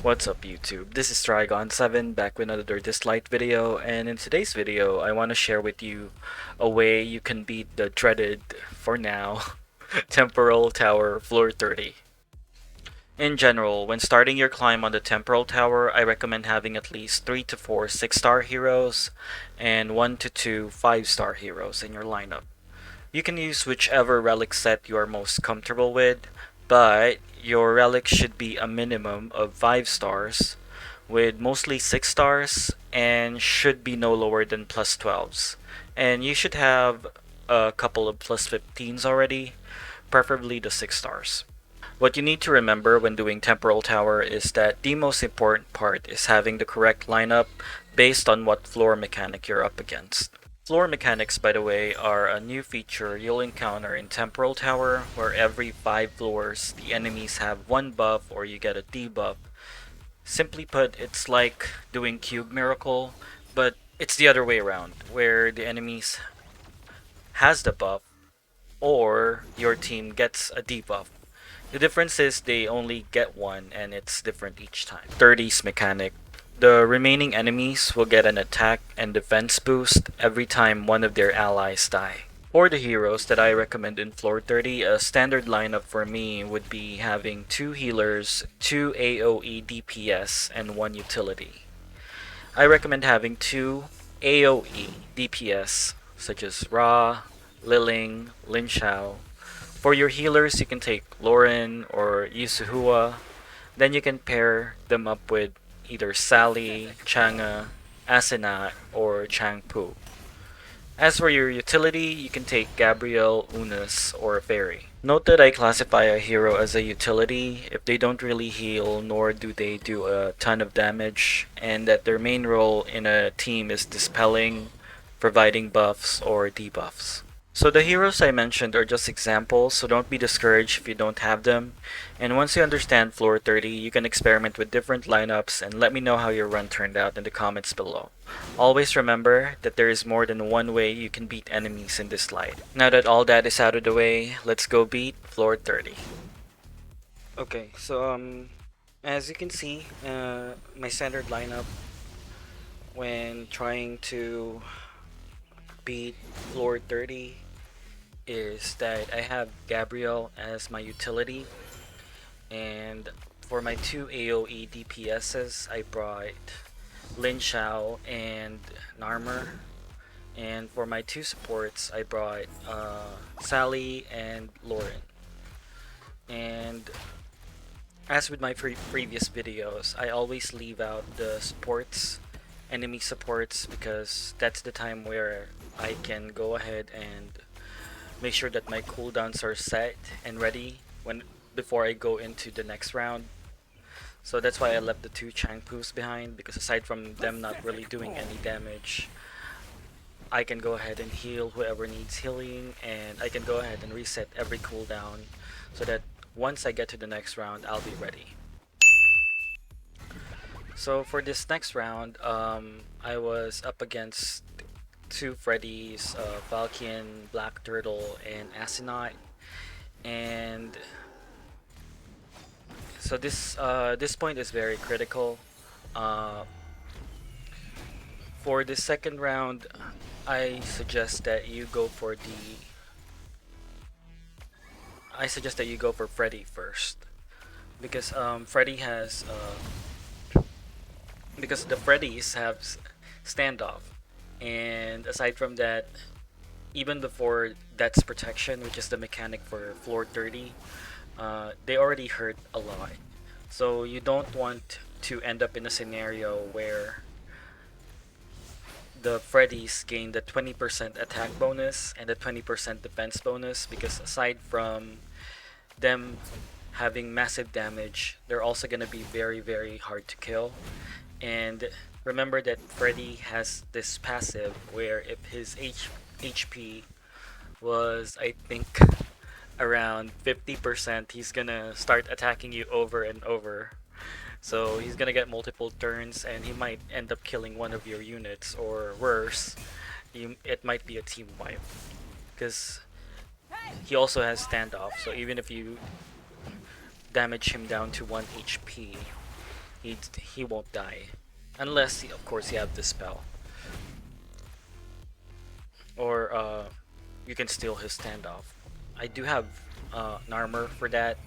What's up YouTube? This is Trigon 7 back with another Dislyte video, and in today's video I want to share with you a way you can beat the dreaded, for now, Temporal Tower Floor 30. In general, when starting your climb on the Temporal Tower, I recommend having at least 3 to 4 6-star heroes and 1 to 2 5-star heroes in your lineup. You can use whichever relic set you are most comfortable with, but your relic should be a minimum of 5 stars, with mostly 6 stars, and should be no lower than plus 12s. And you should have a couple of plus 15s already, preferably the 6 stars. What you need to remember when doing Temporal Tower is that the most important part is having the correct lineup based on what floor mechanic you're up against. Floor mechanics, by the way, are a new feature you'll encounter in Temporal Tower, where every 5 floors the enemies have one buff or you get a debuff. Simply put, it's like doing Cube Miracle, but it's the other way around, where the enemies has the buff or your team gets a debuff. The difference is they only get one and it's different each time. 30's mechanic. The remaining enemies will get an attack and defense boost every time one of their allies die. For the heroes that I recommend in floor 30, a standard lineup for me would be having 2 healers, 2 AoE DPS, and 1 utility. I recommend having 2 AoE DPS such as Ra, Liling, Lin Shao. For your healers, you can take Lauren or Yusuhua. Then you can pair them up with either Sally, Chang'e, Asena, or Changpu. As for your utility, you can take Gabrielle, Unis, or Fairy. Note that I classify a hero as a utility if they don't really heal nor do they do a ton of damage, and that their main role in a team is dispelling, providing buffs, or debuffs. So the heroes I mentioned are just examples, so don't be discouraged if you don't have them. And once you understand floor 30, you can experiment with different lineups and let me know how your run turned out in the comments below. Always remember that there is more than one way you can beat enemies in Dislyte. Now that all that is out of the way, let's go beat floor 30. Okay, so as you can see, my standard lineup when trying to beat floor 30 is that I have Gabrielle as my utility, and for my 2 AoE DPSs I brought Lin Shao and Narmer, and for my 2 supports I brought Sally and Lauren. And as with my previous videos, I always leave out the supports, enemy supports, because that's the time where I can go ahead and make sure that my cooldowns are set and ready before I go into the next round. So that's why I left the 2 Changpus behind, because aside from them not really doing any damage, I can go ahead and heal whoever needs healing, and I can go ahead and reset every cooldown so that once I get to the next round, I'll be ready. So for this next round, I was up against 2 Freddies, Valkian, Black Turtle, and Astronaut. And so this point is very critical. For the second round, I suggest that you go for Freddy first, because Freddy has because the Freddies have standoff, and aside from that, even before that's protection, which is the mechanic for floor 30, they already hurt a lot. So you don't want to end up in a scenario where the Freddies gain the 20% attack bonus and the 20% defense bonus, because aside from them having massive damage, they're also going to be very hard to kill. And remember that Freddy has this passive where if his HP was, I think, around 50%, he's gonna start attacking you over and over. So he's gonna get multiple turns and he might end up killing one of your units, or worse, it might be a team wipe. Because he also has standoff, so even if you damage him down to 1 HP, he won't die, unless of course you have the spell, or you can steal his standoff. I do have an armor for that,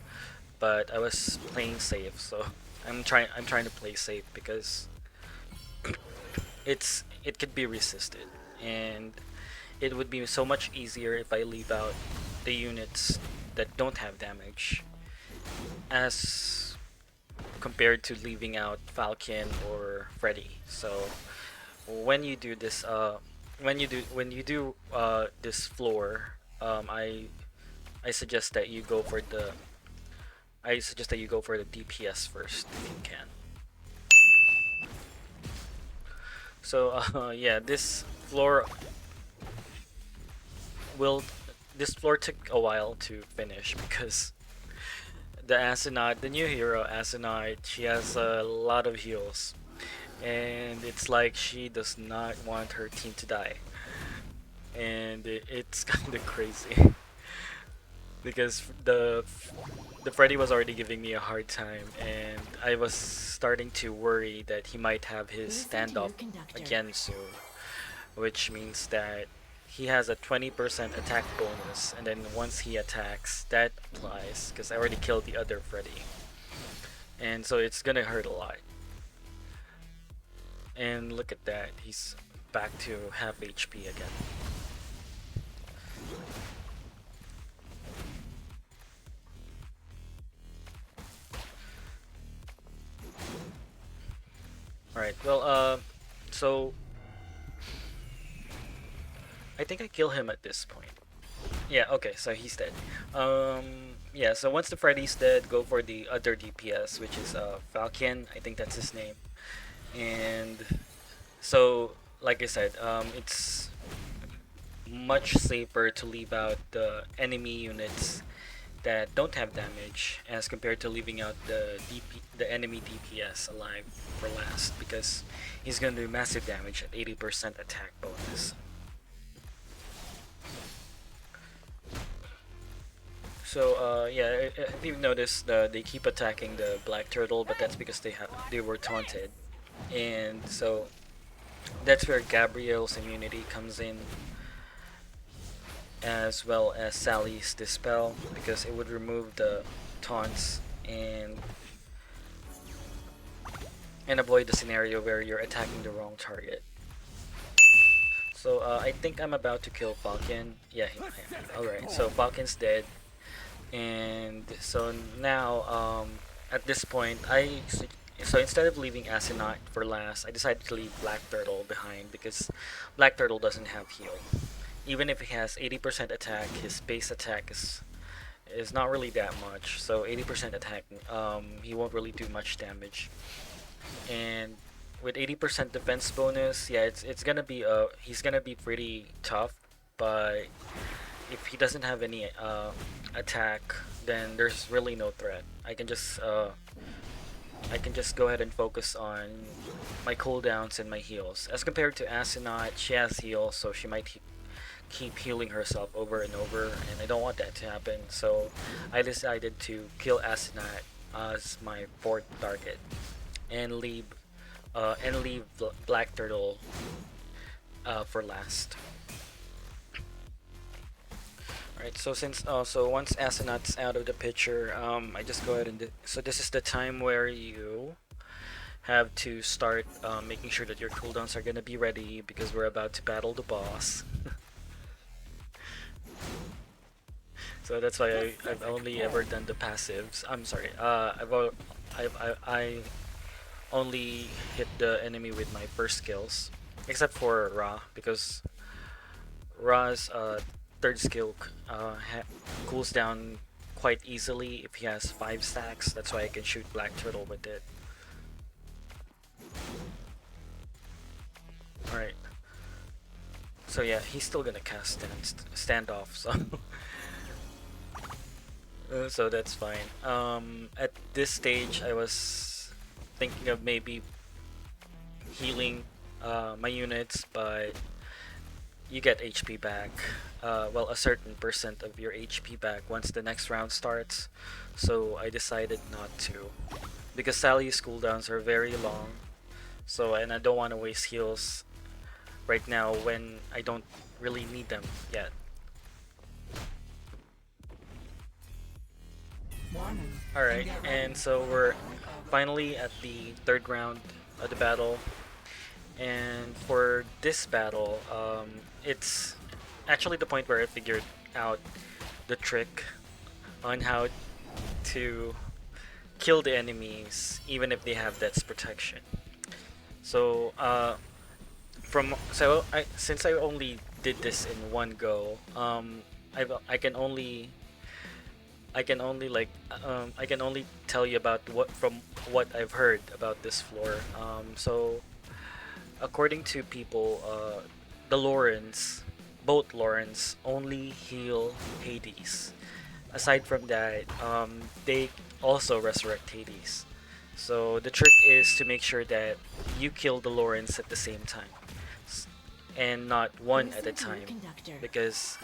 but I was playing safe, so I'm trying to play safe because it could be resisted, and it would be so much easier if I leave out the units that don't have damage, as compared to leaving out Falcon or Freddy. So when you do this, this floor, I suggest that you go for the DPS first if you can. So yeah, will this floor took a while to finish because the new hero Asinite, she has a lot of heals, and it's like she does not want her team to die, and it's kind of crazy because the Freddy was already giving me a hard time, and I was starting to worry that he might have his standoff again soon, which means that he has a 20% attack bonus, and then once he attacks, that applies because I already killed the other Freddy, and so it's gonna hurt a lot. And look at that, he's back to half HP again. Alright, well, so I think I kill him at this point. Yeah, okay, so he's dead. Yeah, so once the Freddy's dead, go for the other DPS, which is Falcon. I think that's his name. And so, like I said, it's much safer to leave out the enemy units that don't have damage as compared to leaving out the enemy DPS alive for last, because he's gonna do massive damage at 80% attack bonus. So yeah, if you've noticed, they keep attacking the black turtle, but that's because they were taunted, and so that's where Gabriel's immunity comes in, as well as Sally's dispel, because it would remove the taunts and avoid the scenario where you're attacking the wrong target. So I think I'm about to kill Falcon. Yeah, alright. So Falcon's dead. And so now, at this point, so instead of leaving Asinot for last, I decided to leave Black Turtle behind because Black Turtle doesn't have heal. Even if he has 80% attack, his base attack is not really that much. So 80% attack, he won't really do much damage. And with 80% defense bonus, yeah, it's gonna be he's gonna be pretty tough, but if he doesn't have any attack, then there's really no threat. I can just go ahead and focus on my cooldowns and my heals. As compared to Asinot, she has heals, so she might keep healing herself over and over, and I don't want that to happen. So I decided to kill Asinot as my fourth target, and leave Black Turtle for last. Alright, so once Asinot's out of the picture, I just go ahead and so this is the time where you have to start making sure that your cooldowns are gonna be ready because we're about to battle the boss. So that's why I've only ever done the passives. I'm sorry. I only hit the enemy with my first skills, except for Ra, because Ra's third skill cools down quite easily if he has 5 stacks. That's why I can shoot Black Turtle with it. Alright. So yeah, he's still gonna cast standoff, so so that's fine. At this stage, I was thinking of maybe healing my units, but you get HP back. Well, a certain percent of your HP back once the next round starts. So I decided not to, because Sally's cooldowns are very long. So, and I don't want to waste heals right now when I don't really need them yet. Alright, and so we're finally at the third round of the battle. And for this battle, it's actually the point where I figured out the trick on how to kill the enemies even if they have Death's Protection. So, since I only did this in one go, I can only I can only tell you about what I've heard about this floor. So according to people, the Lorens, both Lorens, only heal Hades. Aside from that, they also resurrect Hades. So the trick is to make sure that you kill the Lorens at the same time, and not one at a time, because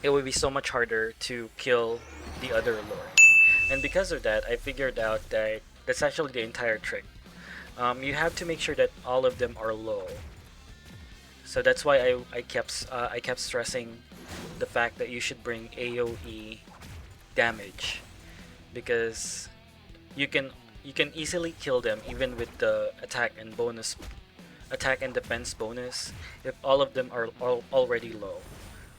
it would be so much harder to kill the other Loren. And because of that, I figured out that that's actually the entire trick. You have to make sure that all of them are low. So that's why I kept stressing the fact that you should bring AoE damage, because you can you can easily kill them even with the attack and defense bonus if all of them are already low.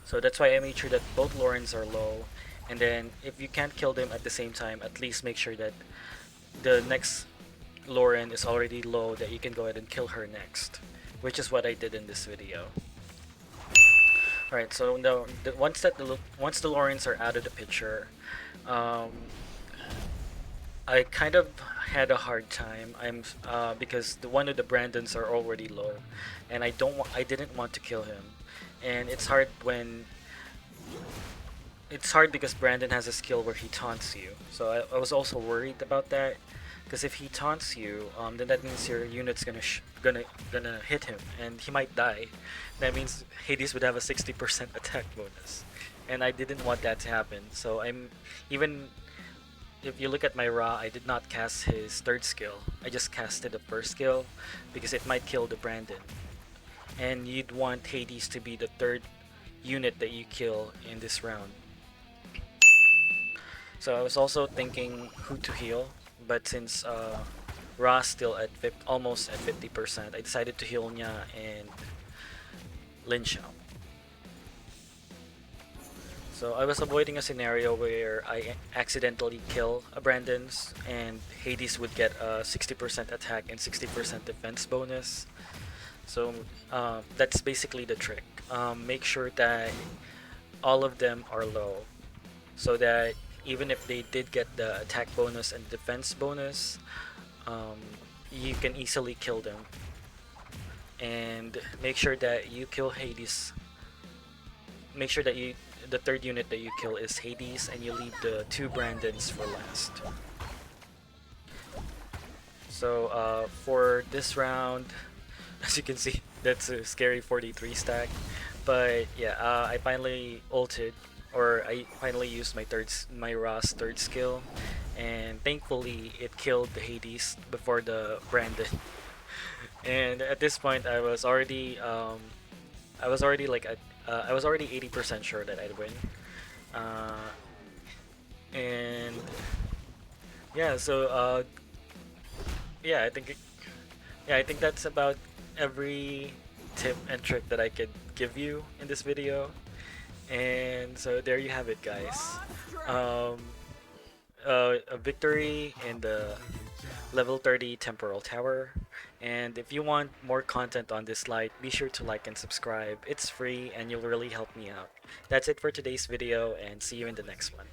So that's why I made sure that both Lorens are low, and then if you can't kill them at the same time, at least make sure that the next Loren is already low, that you can go ahead and kill her next, which is what I did in this video. Alright, so once once the Lorens are out of the picture, um, I kind of had a hard time. Because one of the Brandons are already low, and I didn't want to kill him, and it's hard because Brandon has a skill where he taunts you. So I was also worried about that, because if he taunts you, then that means your unit's gonna hit him, and he might die. That means Hades would have a 60% attack bonus, and I didn't want that to happen. So even if you look at my Ra, I did not cast his third skill. I just casted the first skill because it might kill the Brandon, and you'd want Hades to be the third unit that you kill in this round. So I was also thinking who to heal, but since Ra's still at almost at 50%, I decided to heal Nya and Lin Xiao. So I was avoiding a scenario where I accidentally kill a Brandon's and Hades would get a 60% attack and 60% defense bonus. So that's basically the trick. Make sure that all of them are low, so that even if they did get the attack bonus and defense bonus, you can easily kill them. And make sure that you kill Hades. Make sure that the third unit that you kill is Hades, and you leave the two Brandons for last. So for this round, as you can see, that's a scary 43 stack. But yeah, I finally ulted, or I finally used my Ra's third skill, and thankfully it killed the Hades before the Brandon. And at this point, I was already like I was already 80% sure that I'd win. And yeah, so yeah, I think that's about every tip and trick that I could give you in this video. And so there you have it, guys. A victory in the level 30 Temporal Tower. And if you want more content on Dislyte, be sure to like and subscribe. It's free and you'll really help me out. That's it for today's video, and see you in the next one.